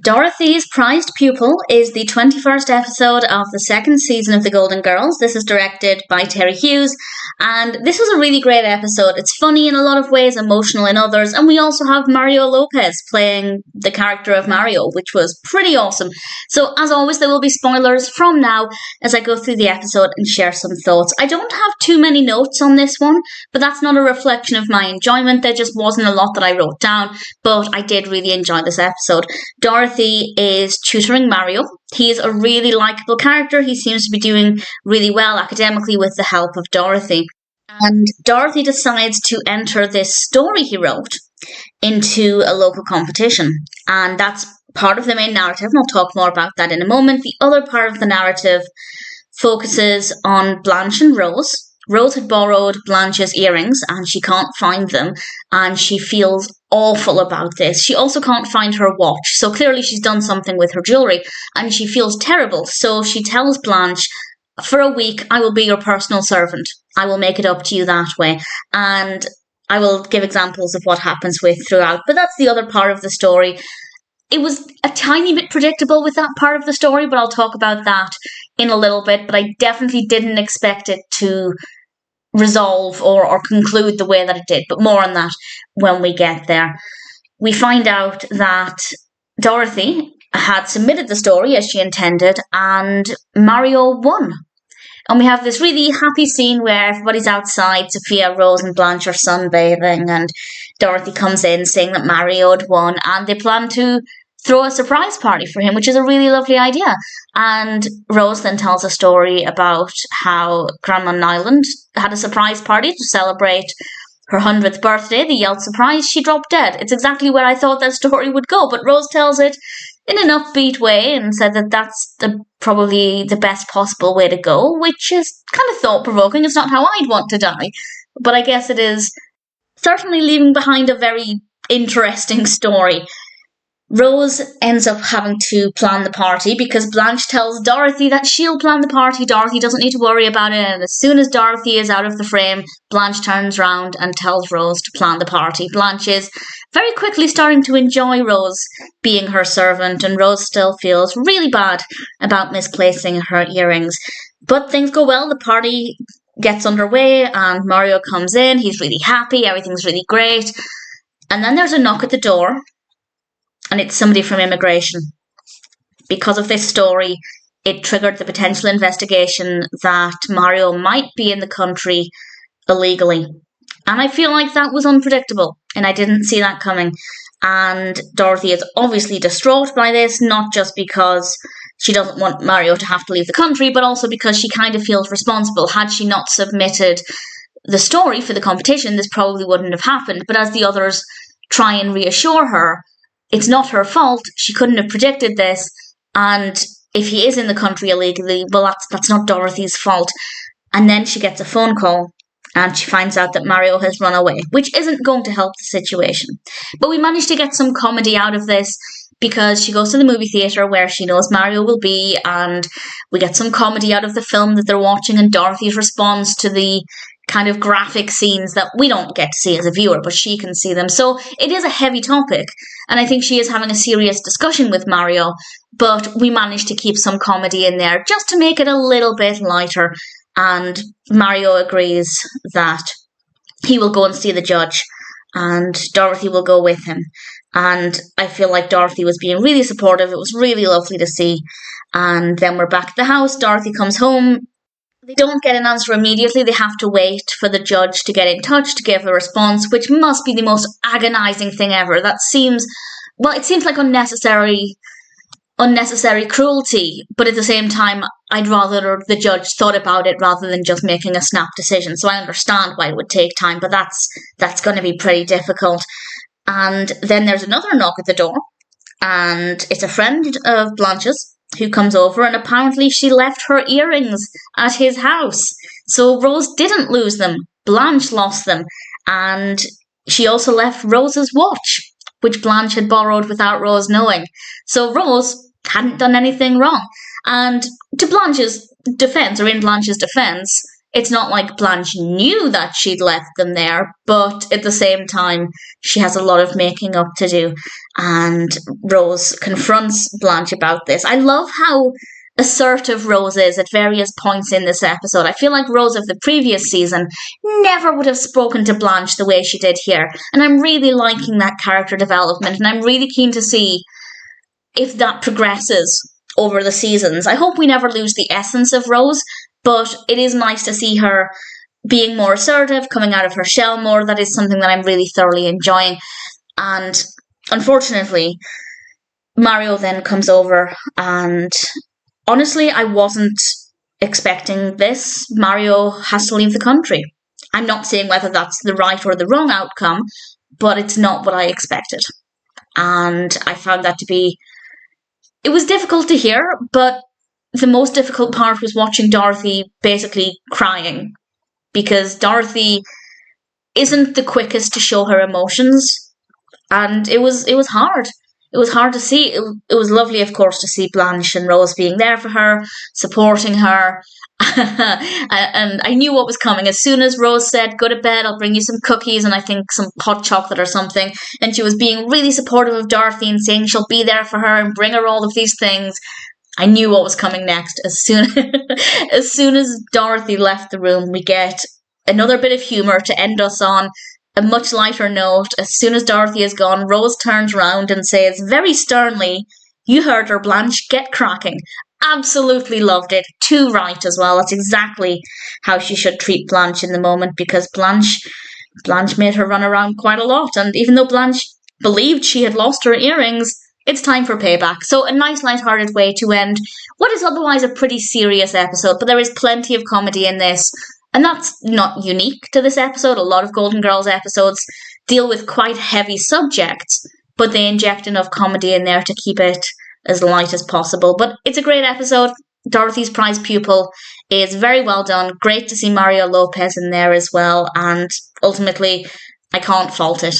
Dorothy's Prized Pupil is the 21st episode of the second season of The Golden Girls. This is directed by Terry Hughes, and this was a really great episode. It's funny in a lot of ways, emotional in others, and we also have Mario Lopez playing the character of Mario, which was pretty awesome. So, as always, there will be spoilers from now as I go through the episode and share some thoughts. I don't have too many notes on this one, but that's not a reflection of my enjoyment. There just wasn't a lot that I wrote down, but I did really enjoy this episode. Dorothy is tutoring Mario. He is a really likeable character. He seems to be doing really well academically with the help of Dorothy. And Dorothy decides to enter this story he wrote into a local competition. And that's part of the main narrative, and I'll talk more about that in a moment. The other part of the narrative focuses on Blanche and Rose. Rose had borrowed Blanche's earrings and she can't find them, and she feels awful about this. She also can't find her watch, so clearly she's done something with her jewellery and she feels terrible. So she tells Blanche, for a week I will be your personal servant. I will make it up to you that way, and I will give examples of what happens throughout. But that's the other part of the story. It was a tiny bit predictable with that part of the story, but I'll talk about that in a little bit. But I definitely didn't expect it to resolve or conclude the way that it did. But more on that when we get there. We find out that Dorothy had submitted the story as she intended, and Mario won. And we have this really happy scene where everybody's outside. Sophia, Rose and Blanche are sunbathing, and Dorothy comes in saying that Mario had won, and they plan to throw a surprise party for him, which is a really lovely idea. And Rose then tells a story about how Grandma Nylund had a surprise party to celebrate her 100th birthday. The yelled surprise, she dropped dead. It's exactly where I thought that story would go, but Rose tells it in an upbeat way and said that that's probably the best possible way to go, which is kind of thought-provoking. It's not how I'd want to die, but I guess it is certainly leaving behind a very interesting story. Rose ends up having to plan the party because Blanche tells Dorothy that she'll plan the party. Dorothy doesn't need to worry about it, and as soon as Dorothy is out of the frame, Blanche turns round and tells Rose to plan the party. Blanche is very quickly starting to enjoy Rose being her servant, and Rose still feels really bad about misplacing her earrings. But things go well. The party gets underway and Mario comes in. He's really happy. Everything's really great. And then there's a knock at the door. And it's somebody from immigration. Because of this story, it triggered the potential investigation that Mario might be in the country illegally. And I feel like that was unpredictable, and I didn't see that coming. And Dorothy is obviously distraught by this, not just because she doesn't want Mario to have to leave the country, but also because she kind of feels responsible. Had she not submitted the story for the competition, this probably wouldn't have happened. But as the others try and reassure her, it's not her fault. She couldn't have predicted this. And if he is in the country illegally, well, that's not Dorothy's fault. And then she gets a phone call and she finds out that Mario has run away, which isn't going to help the situation. But we managed to get some comedy out of this because she goes to the movie theatre where she knows Mario will be, and we get some comedy out of the film that they're watching and Dorothy's response to the kind of graphic scenes that we don't get to see as a viewer, but she can see them. So it is a heavy topic, and I think she is having a serious discussion with Mario, but we managed to keep some comedy in there just to make it a little bit lighter. And Mario agrees that he will go and see the judge, and Dorothy will go with him. And I feel like Dorothy was being really supportive. It was really lovely to see. And then we're back at the house. Dorothy comes home. They don't get an answer immediately. They have to wait for the judge to get in touch to give a response, which must be the most agonizing thing ever. It seems like unnecessary cruelty, but at the same time, I'd rather the judge thought about it rather than just making a snap decision. So I understand why it would take time, but that's going to be pretty difficult. And then there's another knock at the door, and it's a friend of Blanche's who comes over, and apparently she left her earrings at his house. So Rose didn't lose them. Blanche lost them. And she also left Rose's watch, which Blanche had borrowed without Rose knowing. So Rose hadn't done anything wrong. And to Blanche's defence, or in Blanche's defence, it's not like Blanche knew that she'd left them there, but at the same time, she has a lot of making up to do. And Rose confronts Blanche about this. I love how assertive Rose is at various points in this episode. I feel like Rose of the previous season never would have spoken to Blanche the way she did here. And I'm really liking that character development, and I'm really keen to see if that progresses over the seasons. I hope we never lose the essence of Rose, but it is nice to see her being more assertive, coming out of her shell more. That is something that I'm really thoroughly enjoying. And unfortunately, Mario then comes over, and honestly, I wasn't expecting this. Mario has to leave the country. I'm not saying whether that's the right or the wrong outcome, but it's not what I expected. And I found that to be... It was difficult to hear, but the most difficult part was watching Dorothy basically crying, because Dorothy isn't the quickest to show her emotions, and it was hard. It was hard to see. It was lovely, of course, to see Blanche and Rose being there for her, supporting her. And I knew what was coming. As soon as Rose said, go to bed, I'll bring you some cookies and I think some hot chocolate or something, and she was being really supportive of Dorothy and saying she'll be there for her and bring her all of these things, I knew what was coming next. As soon as Dorothy left the room, we get another bit of humour to end us on a much lighter note. As soon as Dorothy is gone, Rose turns round and says very sternly, "You heard her, Blanche, get cracking." Absolutely loved it. Too right as well. That's exactly how she should treat Blanche in the moment, because Blanche made her run around quite a lot. And even though Blanche believed she had lost her earrings, it's time for payback. So a nice light-hearted way to end what is otherwise a pretty serious episode, but there is plenty of comedy in this. And that's not unique to this episode. A lot of Golden Girls episodes deal with quite heavy subjects, but they inject enough comedy in there to keep it as light as possible. But it's a great episode. Dorothy's Prize Pupil is very well done. Great to see Mario Lopez in there as well. And ultimately, I can't fault it.